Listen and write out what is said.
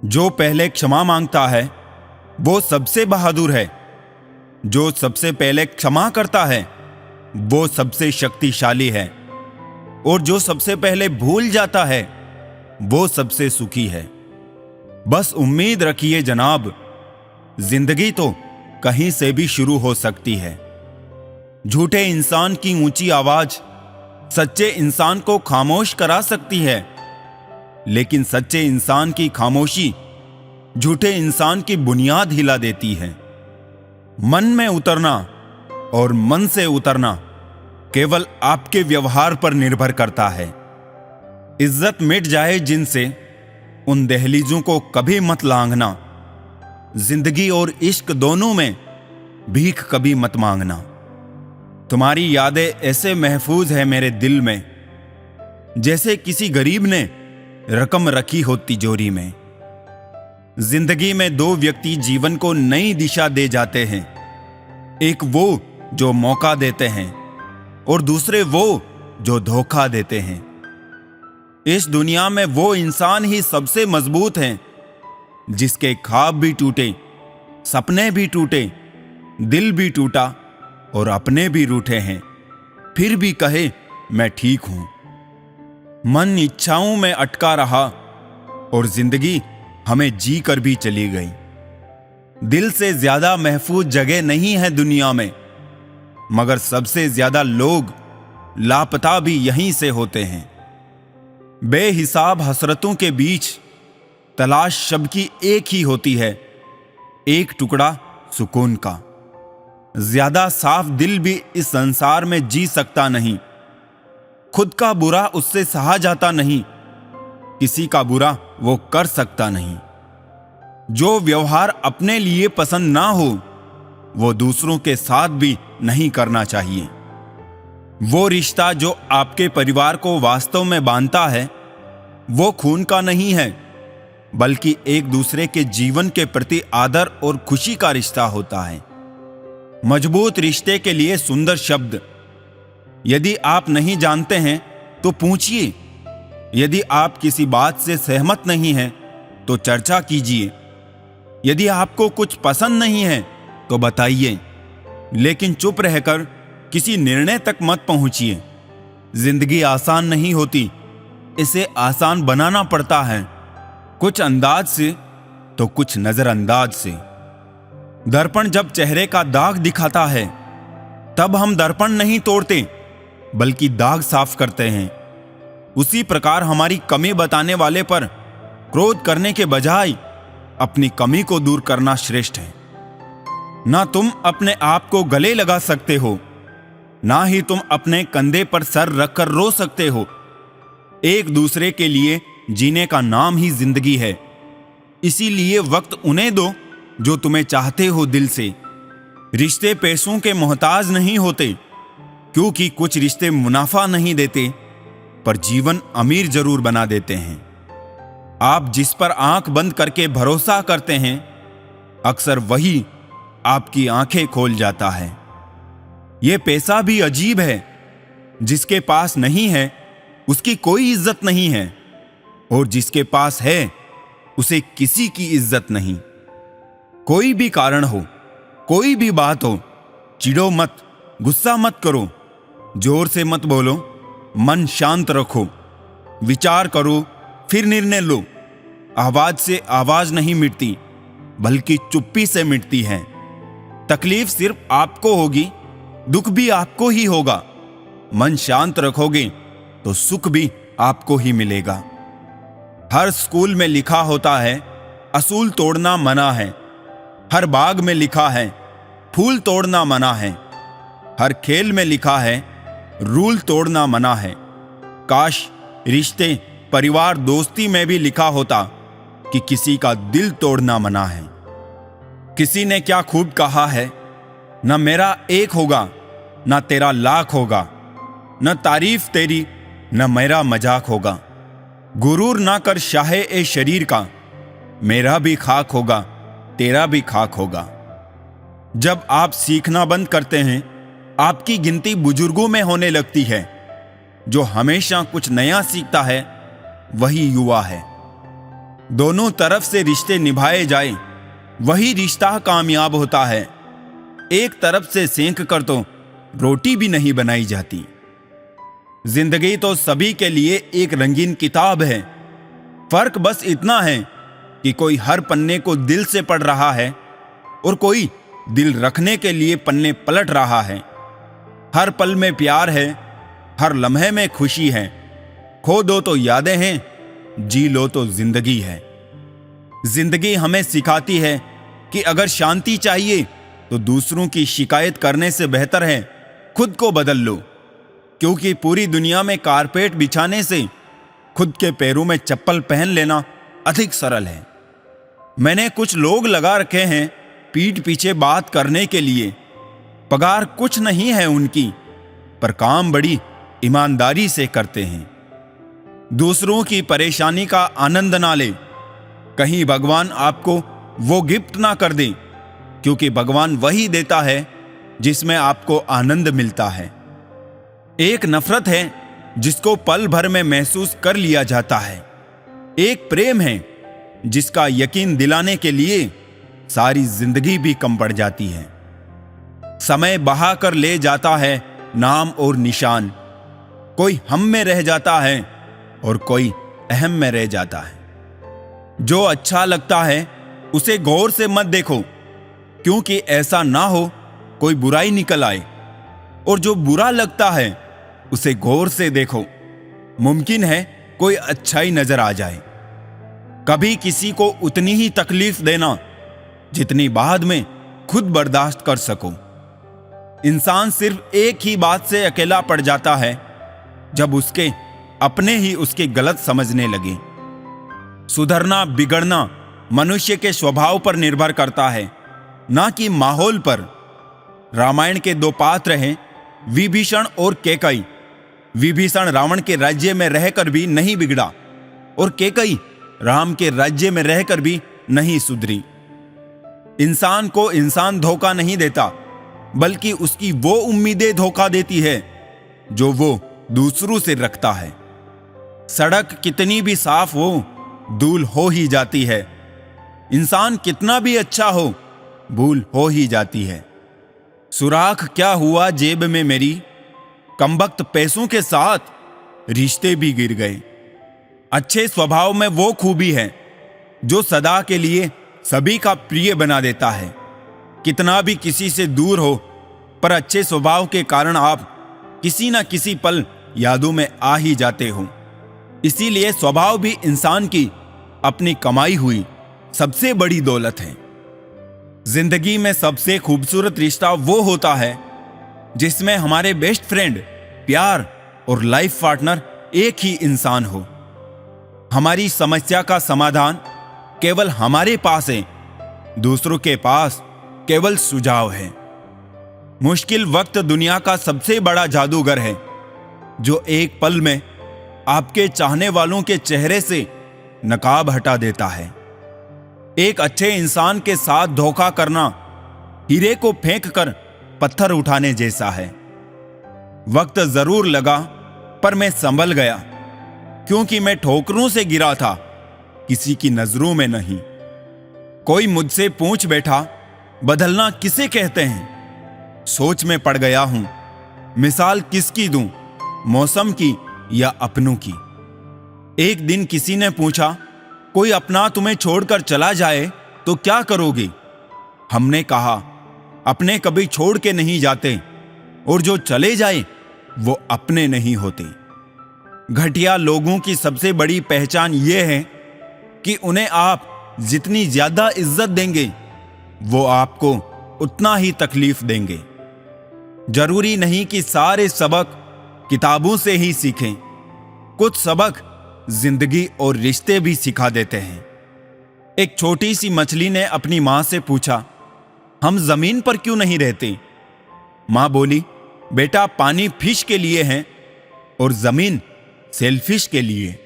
जो पहले क्षमा मांगता है वो सबसे बहादुर है। जो सबसे पहले क्षमा करता है वो सबसे शक्तिशाली है। और जो सबसे पहले भूल जाता है वो सबसे सुखी है। बस उम्मीद रखिए जनाब, जिंदगी तो कहीं से भी शुरू हो सकती है। झूठे इंसान की ऊंची आवाज सच्चे इंसान को खामोश करा सकती है, लेकिन सच्चे इंसान की खामोशी झूठे इंसान की बुनियाद हिला देती है। मन में उतरना और मन से उतरना केवल आपके व्यवहार पर निर्भर करता है। इज्जत मिट जाए जिनसे, उन दहलीजों को कभी मत लांघना। जिंदगी और इश्क दोनों में भीख कभी मत मांगना। तुम्हारी यादें ऐसे महफूज है मेरे दिल में, जैसे किसी गरीब ने रकम रखी हो तिजोरी में। जिंदगी में दो व्यक्ति जीवन को नई दिशा दे जाते हैं। एक वो जो मौका देते हैं और दूसरे वो जो धोखा देते हैं। इस दुनिया में वो इंसान ही सबसे मजबूत हैं जिसके ख्वाब भी टूटे, सपने भी टूटे, दिल भी टूटा और अपने भी रूठे हैं, फिर भी कहे मैं ठीक हूं। मन इच्छाओं में अटका रहा और जिंदगी हमें जी कर भी चली गई। दिल से ज्यादा महफूज जगह नहीं है दुनिया में, मगर सबसे ज्यादा लोग लापता भी यहीं से होते हैं। बेहिसाब हसरतों के बीच तलाश शब की एक ही होती है, एक टुकड़ा सुकून का। ज्यादा साफ दिल भी इस संसार में जी सकता नहीं। खुद का बुरा उससे सहा जाता नहीं, किसी का बुरा वो कर सकता नहीं। जो व्यवहार अपने लिए पसंद ना हो वो दूसरों के साथ भी नहीं करना चाहिए। वो रिश्ता जो आपके परिवार को वास्तव में बांधता है वो खून का नहीं है, बल्कि एक दूसरे के जीवन के प्रति आदर और खुशी का रिश्ता होता है। मजबूत रिश्ते के लिए सुंदर शब्द। यदि आप नहीं जानते हैं तो पूछिए। यदि आप किसी बात से सहमत नहीं हैं तो चर्चा कीजिए। यदि आपको कुछ पसंद नहीं है तो बताइए, लेकिन चुप रहकर किसी निर्णय तक मत पहुंचिए। जिंदगी आसान नहीं होती, इसे आसान बनाना पड़ता है, कुछ अंदाज से तो कुछ नजरअंदाज से। दर्पण जब चेहरे का दाग दिखाता है तब हम दर्पण नहीं तोड़ते बल्कि दाग साफ करते हैं। उसी प्रकार हमारी कमी बताने वाले पर क्रोध करने के बजाय अपनी कमी को दूर करना श्रेष्ठ है। ना तुम अपने आप को गले लगा सकते हो, ना ही तुम अपने कंधे पर सर रखकर रो सकते हो। एक दूसरे के लिए जीने का नाम ही जिंदगी है। इसीलिए वक्त उन्हें दो जो तुम्हें चाहते हो दिल से। रिश्ते पैसों के मोहताज नहीं होते, क्योंकि कुछ रिश्ते मुनाफा नहीं देते पर जीवन अमीर जरूर बना देते हैं। आप जिस पर आंख बंद करके भरोसा करते हैं अक्सर वही आपकी आंखें खोल जाता है। यह पैसा भी अजीब है, जिसके पास नहीं है उसकी कोई इज्जत नहीं है, और जिसके पास है उसे किसी की इज्जत नहीं। कोई भी कारण हो, कोई भी बात हो, चिढ़ो मत, गुस्सा मत करो, जोर से मत बोलो, मन शांत रखो, विचार करो फिर निर्णय लो। आवाज से आवाज नहीं मिटती बल्कि चुप्पी से मिटती है। तकलीफ सिर्फ आपको होगी, दुख भी आपको ही होगा। मन शांत रखोगे तो सुख भी आपको ही मिलेगा। हर स्कूल में लिखा होता है असूल तोड़ना मना है। हर बाग में लिखा है फूल तोड़ना मना है। हर खेल में लिखा है रूल तोड़ना मना है। काश रिश्ते, परिवार, दोस्ती में भी लिखा होता कि किसी का दिल तोड़ना मना है। किसी ने क्या खूब कहा है, न मेरा एक होगा न तेरा लाख होगा, न तारीफ तेरी न मेरा मजाक होगा। गुरूर ना कर शाहे ए शरीर का, मेरा भी खाक होगा तेरा भी खाक होगा। जब आप सीखना बंद करते हैं आपकी गिनती बुजुर्गों में होने लगती है। जो हमेशा कुछ नया सीखता है वही युवा है। दोनों तरफ से रिश्ते निभाए जाए, वही रिश्ता कामयाब होता है। एक तरफ से सेंक कर तो रोटी भी नहीं बनाई जाती। जिंदगी तो सभी के लिए एक रंगीन किताब है। फर्क बस इतना है कि कोई हर पन्ने को दिल से पढ़ रहा है और कोई दिल रखने के लिए पन्ने पलट रहा है। हर पल में प्यार है, हर लम्हे में खुशी है। खो दो तो यादें हैं, जी लो तो जिंदगी है। जिंदगी हमें सिखाती है कि अगर शांति चाहिए तो दूसरों की शिकायत करने से बेहतर है खुद को बदल लो, क्योंकि पूरी दुनिया में कारपेट बिछाने से खुद के पैरों में चप्पल पहन लेना अधिक सरल है। मैंने कुछ लोग लगा रखे हैं पीठ पीछे बात करने के लिए। पगार कुछ नहीं है उनकी, पर काम बड़ी ईमानदारी से करते हैं। दूसरों की परेशानी का आनंद ना ले, कहीं भगवान आपको वो गिफ्ट ना कर दे, क्योंकि भगवान वही देता है जिसमें आपको आनंद मिलता है। एक नफरत है जिसको पल भर में महसूस कर लिया जाता है। एक प्रेम है जिसका यकीन दिलाने के लिए सारी जिंदगी भी कम पड़ जाती है। समय बहा कर ले जाता है नाम और निशान। कोई हम में रह जाता है और कोई अहम में रह जाता है। जो अच्छा लगता है उसे गौर से मत देखो, क्योंकि ऐसा ना हो कोई बुराई निकल आए, और जो बुरा लगता है उसे गौर से देखो, मुमकिन है कोई अच्छाई नजर आ जाए। कभी किसी को उतनी ही तकलीफ देना जितनी बाद में खुद बर्दाश्त कर सको। इंसान सिर्फ एक ही बात से अकेला पड़ जाता है, जब उसके अपने ही उसके गलत समझने लगे। सुधरना बिगड़ना मनुष्य के स्वभाव पर निर्भर करता है, ना कि माहौल पर। रामायण के दो पात्र हैं, विभीषण और कैकई। विभीषण रावण के राज्य में रहकर भी नहीं बिगड़ा और कैकई राम के राज्य में रहकर भी नहीं सुधरी। इंसान को इंसान धोखा नहीं देता, बल्कि उसकी वो उम्मीदें धोखा देती है जो वो दूसरों से रखता है। सड़क कितनी भी साफ हो, धूल हो ही जाती है। इंसान कितना भी अच्छा हो, भूल हो ही जाती है। सुराख क्या हुआ जेब में मेरी, कमबख्त पैसों के साथ रिश्ते भी गिर गए। अच्छे स्वभाव में वो खूबी है जो सदा के लिए सभी का प्रिय बना देता है। कितना भी किसी से दूर हो, पर अच्छे स्वभाव के कारण आप किसी न किसी पल यादों में आ ही जाते हो। इसीलिए स्वभाव भी इंसान की अपनी कमाई हुई सबसे बड़ी दौलत है। जिंदगी में सबसे खूबसूरत रिश्ता वो होता है जिसमें हमारे बेस्ट फ्रेंड, प्यार और लाइफ पार्टनर एक ही इंसान हो। हमारी समस्या का समाधान केवल हमारे पास है, दूसरों के पास केवल सुझाव है। मुश्किल वक्त दुनिया का सबसे बड़ा जादूगर है, जो एक पल में आपके चाहने वालों के चेहरे से नकाब हटा देता है। एक अच्छे इंसान के साथ धोखा करना हीरे को फेंक कर पत्थर उठाने जैसा है। वक्त जरूर लगा, पर मैं संभल गया, क्योंकि मैं ठोकरों से गिरा था, किसी की नजरों में नहीं। कोई मुझसे पूछ बैठा, बदलना किसे कहते हैं? सोच में पड़ गया हूं, मिसाल किसकी दूं, मौसम की या अपनों की। एक दिन किसी ने पूछा, कोई अपना तुम्हें छोड़कर चला जाए तो क्या करोगे? हमने कहा, अपने कभी छोड़ के नहीं जाते, और जो चले जाए वो अपने नहीं होते। घटिया लोगों की सबसे बड़ी पहचान यह है कि उन्हें आप जितनी ज्यादा इज्जत देंगे, वो आपको उतना ही तकलीफ देंगे। जरूरी नहीं कि सारे सबक किताबों से ही सीखें, कुछ सबक जिंदगी और रिश्ते भी सिखा देते हैं। एक छोटी सी मछली ने अपनी मां से पूछा, हम जमीन पर क्यों नहीं रहते? मां बोली, बेटा पानी फिश के लिए है और जमीन सेलफिश के लिए।